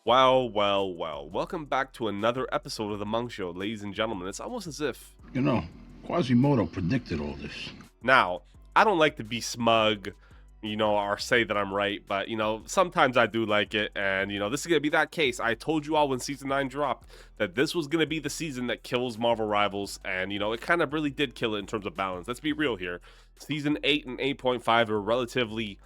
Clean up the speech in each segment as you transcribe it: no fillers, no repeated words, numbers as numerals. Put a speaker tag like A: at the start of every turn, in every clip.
A: Well. Welcome back to another episode of The Monk Show, ladies and gentlemen. It's almost as if.
B: You know, Quasimodo predicted all this.
A: Now, I don't like to be smug, or say that I'm right, but, sometimes I do like it. And, this is going to be that case. I told you all when Season 9 dropped that this was going to be the season that kills Marvel Rivals. And, it kind of really did kill it in terms of balance. Let's be real here. Season 8 and 8.5 are relatively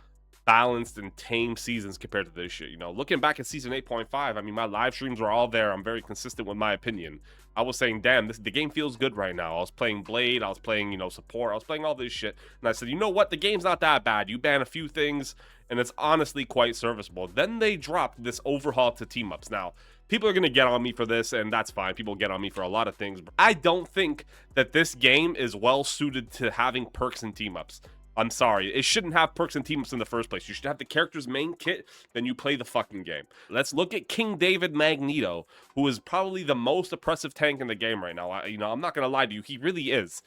A: balanced and tame seasons compared to this shit. Looking back at season 8.5, I mean, my live streams were all there. I'm very consistent with my opinion. I was saying, damn, the game feels good right now. I was playing Blade, I was playing, support, I was playing all this shit. And I said, you know what? The game's not that bad. You ban a few things, and it's honestly quite serviceable. Then they dropped this overhaul to team ups. Now, people are going to get on me for this, and that's fine. People get on me for a lot of things. But I don't think that this game is well suited to having perks and team ups. I'm sorry. It shouldn't have perks and team-ups in the first place. You should have the character's main kit, then you play the fucking game. Let's look at King David Magneto, who is probably the most oppressive tank in the game right now. I'm not going to lie to you. He really is.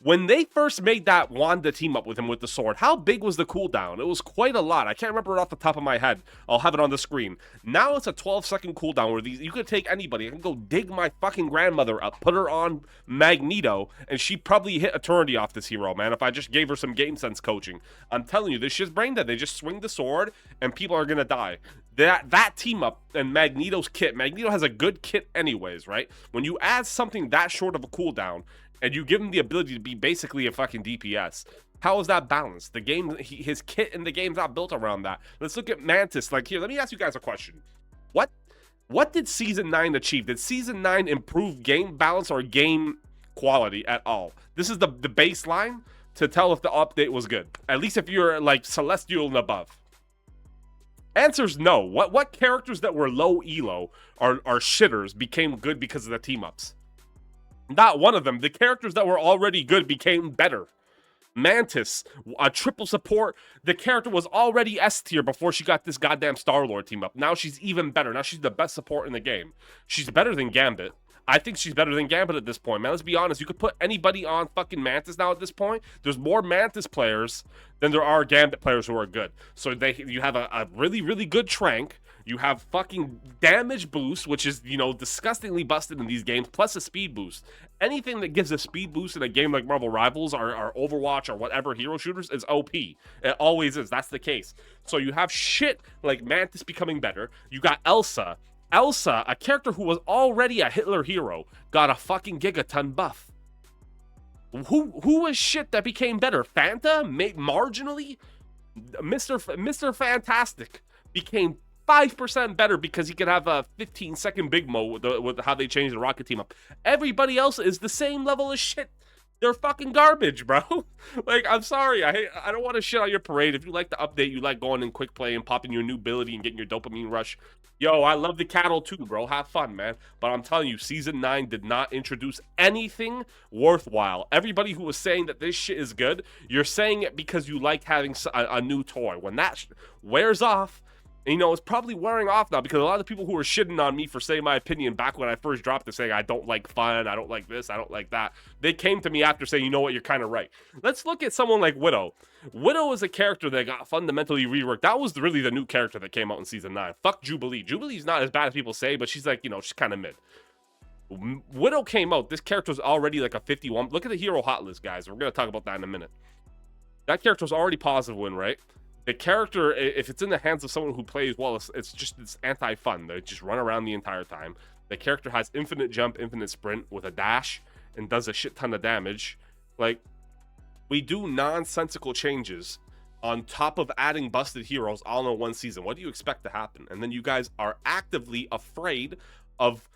A: When they first made that Wanda team up with him with the sword, how big was the cooldown? It was quite a lot. I can't remember it off the top of my head. I'll have it on the screen. Now it's a 12-second cooldown where you could take anybody. I can go dig my fucking grandmother up, put her on Magneto, and she probably hit eternity off this hero, man, if I just gave her some game sense coaching. I'm telling you, this shit's brain dead. They just swing the sword, and people are gonna die. That team up and Magneto's kit, Magneto has a good kit anyways, right? When you add something that short of a cooldown, and you give him the ability to be basically a fucking DPS. How is that balanced? The game, his kit in the game's not built around that. Let's look at Mantis. Like, here, let me ask you guys a question. What did Season 9 achieve? Did Season 9 improve game balance or game quality at all? This is the baseline to tell if the update was good. At least if you're, like, Celestial and above. Answer's no. What characters that were low elo are shitters became good because of the team-ups? Not one of them. The characters that were already good became better. Mantis, a triple support. The character was already S tier before she got this goddamn Star-Lord team up. Now she's even better. Now she's the best support in the game. She's better than Gambit. I think she's better than Gambit at this point, man. Let's be honest. You could put anybody on fucking Mantis now at this point. There's more Mantis players than there are Gambit players who are good. So you have a really, really good Trank. You have fucking damage boost, which is, disgustingly busted in these games, plus a speed boost. Anything that gives a speed boost in a game like Marvel Rivals or Overwatch or whatever hero shooters is OP. It always is. That's the case. So you have shit like Mantis becoming better. You got Elsa. Elsa, a character who was already a Hitler hero, got a fucking gigaton buff. Who was shit that became better? Fanta? Marginally? Mr. Fantastic became 5% better because he could have a 15-second big mo with how they changed the rocket team up. Everybody else is the same level of shit. They're fucking garbage, bro. Like, I'm sorry. I don't want to shit on your parade. If you like the update, you like going in quick play and popping your new ability and getting your dopamine rush. Yo, I love the cattle too, bro. Have fun, man. But I'm telling you, Season 9 did not introduce anything worthwhile. Everybody who was saying that this shit is good, you're saying it because you like having a new toy. When that wears off, it's probably wearing off now because a lot of the people who were shitting on me for saying my opinion back when I first dropped it, saying I don't like fun, I don't like this, I don't like that, they came to me after saying, you know what, you're kind of right. Let's look at someone like Widow. Widow is a character that got fundamentally reworked. That was really the new character that came out in Season 9. Fuck Jubilee. Jubilee's not as bad as people say, but she's like, she's kind of mid. Widow came out. This character was already like a 51. Look at the hero hot list, guys. We're going to talk about that in a minute. That character was already positive win, right? The character, if it's in the hands of someone who plays well, it's anti-fun. They just run around the entire time. The character has infinite jump, infinite sprint with a dash, and does a shit ton of damage. Like, we do nonsensical changes on top of adding busted heroes all in one season. What do you expect to happen? And then you guys are actively afraid of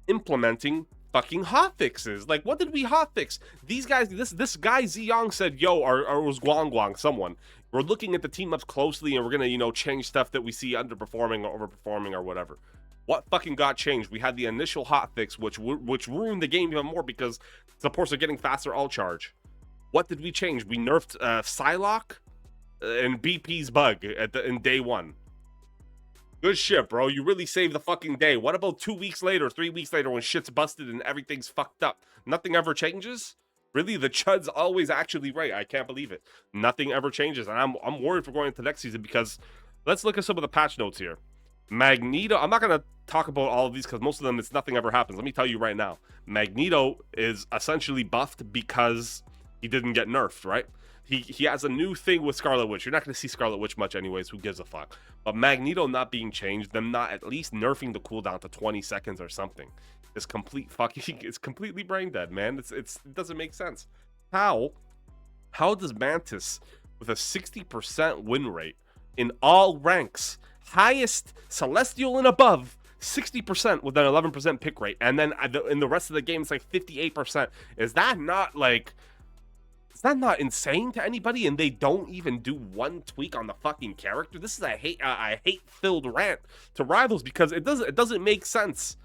A: implementing fucking hotfixes. Like, what did we hotfix? These guys, this guy Ziyong said, yo, or was Guang, someone. We're looking at the team ups closely and we're gonna, change stuff that we see underperforming or overperforming or whatever. What fucking got changed? We had the initial hotfix, which ruined the game even more because supports are getting faster all charge. What did we change? We nerfed Psylocke and BP's bug in day one. Good shit, bro. You really saved the fucking day. What about 2 weeks later, 3 weeks later when shit's busted and everything's fucked up? Nothing ever changes? Really, the Chud's always actually right. I can't believe it. Nothing ever changes. And I'm worried for going into next season because let's look at some of the patch notes here. Magneto, I'm not gonna talk about all of these because most of them it's nothing ever happens. Let me tell you right now, Magneto is essentially buffed because he didn't get nerfed, right? He has a new thing with Scarlet Witch. You're not gonna see Scarlet Witch much anyways, who gives a fuck? But Magneto not being changed, them not at least nerfing the cooldown to 20 seconds or something, is complete fucking it's completely brain dead, man. It doesn't make sense. How does Mantis with a 60% win rate in all ranks, highest Celestial and above, 60% with an 11% pick rate, and then in the rest of the game it's like 58%. Is that not insane to anybody? And they don't even do one tweak on the fucking character. This is a hate-filled rant to Rivals because it doesn't make sense.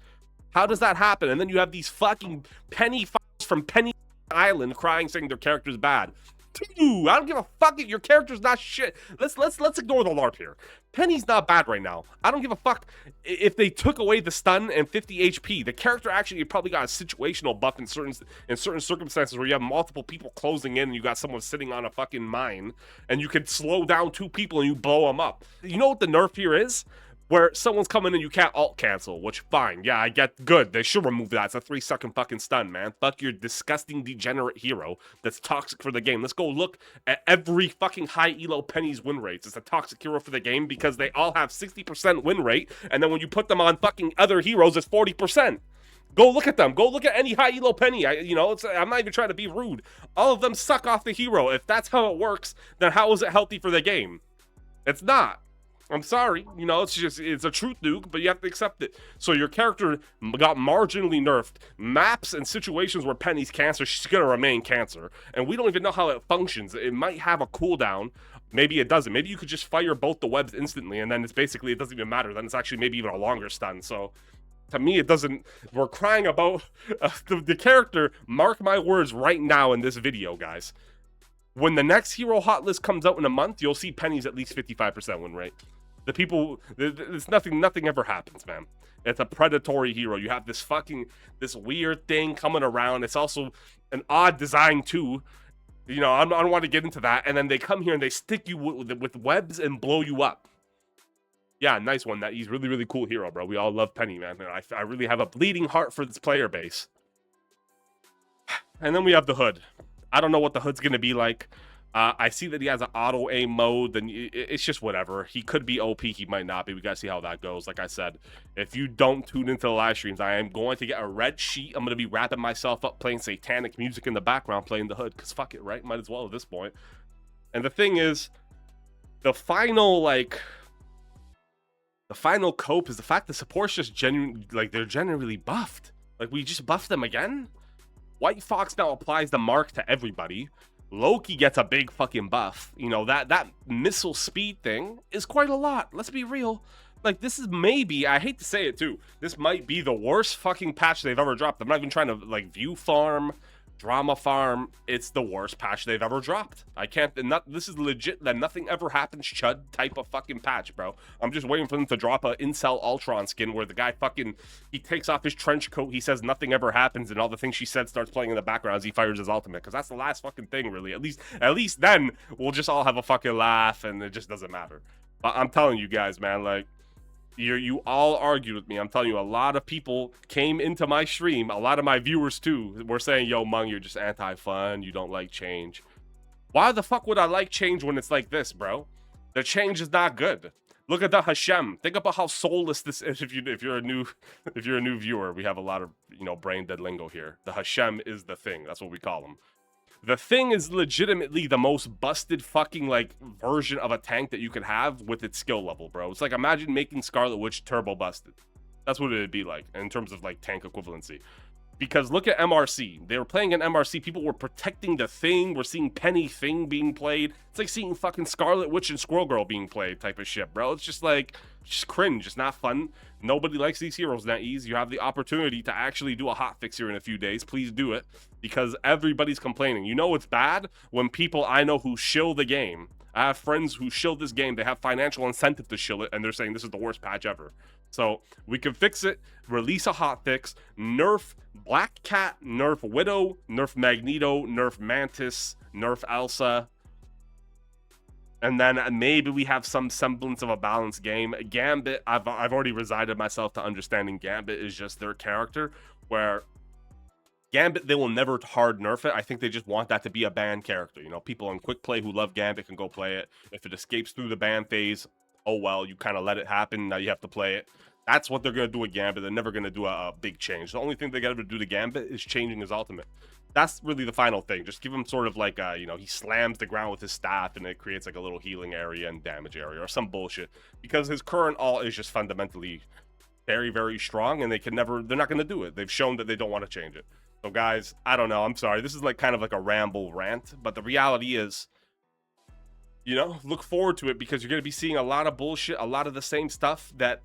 A: How does that happen? And then you have these fucking penny from Penny Island crying saying their character's bad. Dude, I don't give a fuck if your character's not shit. Let's ignore the LARP here. Penny's not bad right now. I don't give a fuck if they took away the stun and 50 HP. The character actually probably got a situational buff in certain circumstances where you have multiple people closing in and you got someone sitting on a fucking mine and you can slow down 2 people and you blow them up. You know what the nerf here is? Where someone's coming in, you can't alt cancel, which fine, yeah, I get good. They should remove that. It's a 3-second fucking stun, man. Fuck your disgusting degenerate hero that's toxic for the game. Let's go look at every fucking high elo Penny's win rates. It's a toxic hero for the game because they all have 60% win rate, and then when you put them on fucking other heroes, it's 40%. Go look at them. Go look at any high elo Penny. I'm not even trying to be rude. All of them suck off the hero. If that's how it works, then how is it healthy for the game? It's not. I'm sorry, it's a truth, Duke, but you have to accept it. So your character got marginally nerfed. Maps and situations where Penny's cancer, she's gonna remain cancer. And we don't even know how it functions. It might have a cooldown. Maybe it doesn't. Maybe you could just fire both the webs instantly, and then it doesn't even matter. Then it's actually maybe even a longer stun. So to me, it doesn't. We're crying about the character. Mark my words right now in this video, guys. When the next hero hot list comes out in a month, you'll see Penny's at least 55% win rate. It's nothing ever happens, man. It's a predatory hero. You have this weird thing coming around. It's also an odd design too. I don't want to get into that. And then they come here and they stick you with webs and blow you up. Yeah, nice one. He's really, really cool hero, bro. We all love Penny, man. I really have a bleeding heart for this player base. And then we have the Hood. I don't know what the Hood's going to be like. I see that he has an auto aim mode, then it's just whatever. He could be OP, he might not be. We gotta see how that goes. Like I said, if you don't tune into the live streams, I am going to get a red sheet. I'm gonna be wrapping myself up, playing satanic music in the background, playing the Hood, because fuck it, right? Might as well at this point. And the thing is, the final cope is the fact that support's just they're genuinely buffed. Like, we just buffed them again? White Fox now applies the mark to everybody. Loki gets a big fucking buff. That missile speed thing is quite a lot. Let's be real. Like, this is maybe, I hate to say it too, this might be the worst fucking patch they've ever dropped. I'm not even trying to, view farm, drama farm. It's the worst patch they've ever dropped. This is legit that nothing ever happens chud type of fucking patch, bro. I'm just waiting for them to drop a Incel Ultron skin where the guy he takes off his trench coat, he says nothing ever happens, and all the things she said starts playing in the background as he fires his ultimate, because that's the last fucking thing, really. At least then we'll just all have a fucking laugh and it just doesn't matter. But I'm telling you guys, man, you all argued with me. I'm telling you, a lot of people came into my stream, a lot of my viewers too, were saying, yo, Mung, you're just anti-fun, you don't like change. Why the fuck would I like change when it's like this, bro? The change is not good. Look at the Hashem. Think about how soulless this is. If you're a new viewer, we have a lot of brain dead lingo here. The Hashem is the thing. That's what we call them. The thing is legitimately the most busted fucking version of a tank that you could have with its skill level, bro. It's like, imagine making Scarlet Witch turbo busted. That's what it'd be like in terms of tank equivalency. Because look at MRC. They were playing an MRC. People were protecting the thing. We're seeing Penny Thing being played. It's like seeing fucking Scarlet Witch and Squirrel Girl being played type of shit, bro. It's just just cringe. It's not fun. Nobody likes these heroes that easy. You have the opportunity to actually do a hotfix here in a few days. Please do it. Because everybody's complaining. It's bad when people I know who shill the game. I have friends who shill this game. They have financial incentive to shill it, and they're saying this is the worst patch ever. So we can fix it, release a hotfix, nerf Black Cat, nerf Widow, nerf Magneto, nerf Mantis, nerf Elsa. And then maybe we have some semblance of a balanced game. Gambit, I've already resigned myself to understanding Gambit is just their character, where Gambit, they will never hard nerf it. I think they just want that to be a ban character. You know, people on quick play who love Gambit can go play it. If it escapes through the ban phase, oh well, you kind of let it happen. Now you have to play it. That's what they're going to do with Gambit. They're never going to do a big change. The only thing they got to do to Gambit is changing his ultimate. That's really the final thing. Just give him sort of like, you know, he slams the ground with his staff and it creates like a little healing area and damage area or some bullshit. Because his current ult is just fundamentally very, very strong and they're not going to do it. They've shown that they don't want to change it. So guys, I don't know. I'm sorry. This is like kind of like a ramble rant, but the reality is, you know, look forward to it because you're going to be seeing a lot of bullshit, a lot of the same stuff that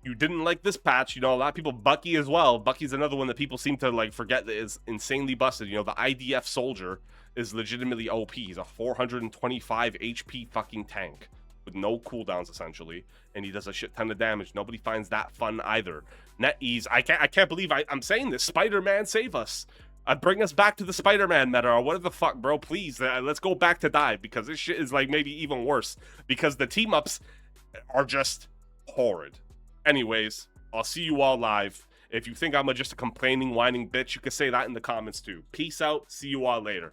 A: you didn't like this patch. You know, a lot of people, Bucky as well. Bucky's another one that people seem to like forget that is insanely busted. You know, the IDF soldier is legitimately OP. He's a 425 HP fucking tank with no cooldowns essentially, and he does a shit ton of damage. Nobody finds that fun either. NetEase, I can't believe I'm saying this. Spider-Man, save us. Bring us back to the Spider-Man meta or whatever the fuck, bro. Please, let's go back to dive because this shit is like maybe even worse because the team-ups are just horrid. Anyways, I'll see you all live. If you think I'm just a complaining, whining bitch, you can say that in the comments too. Peace out. See you all later.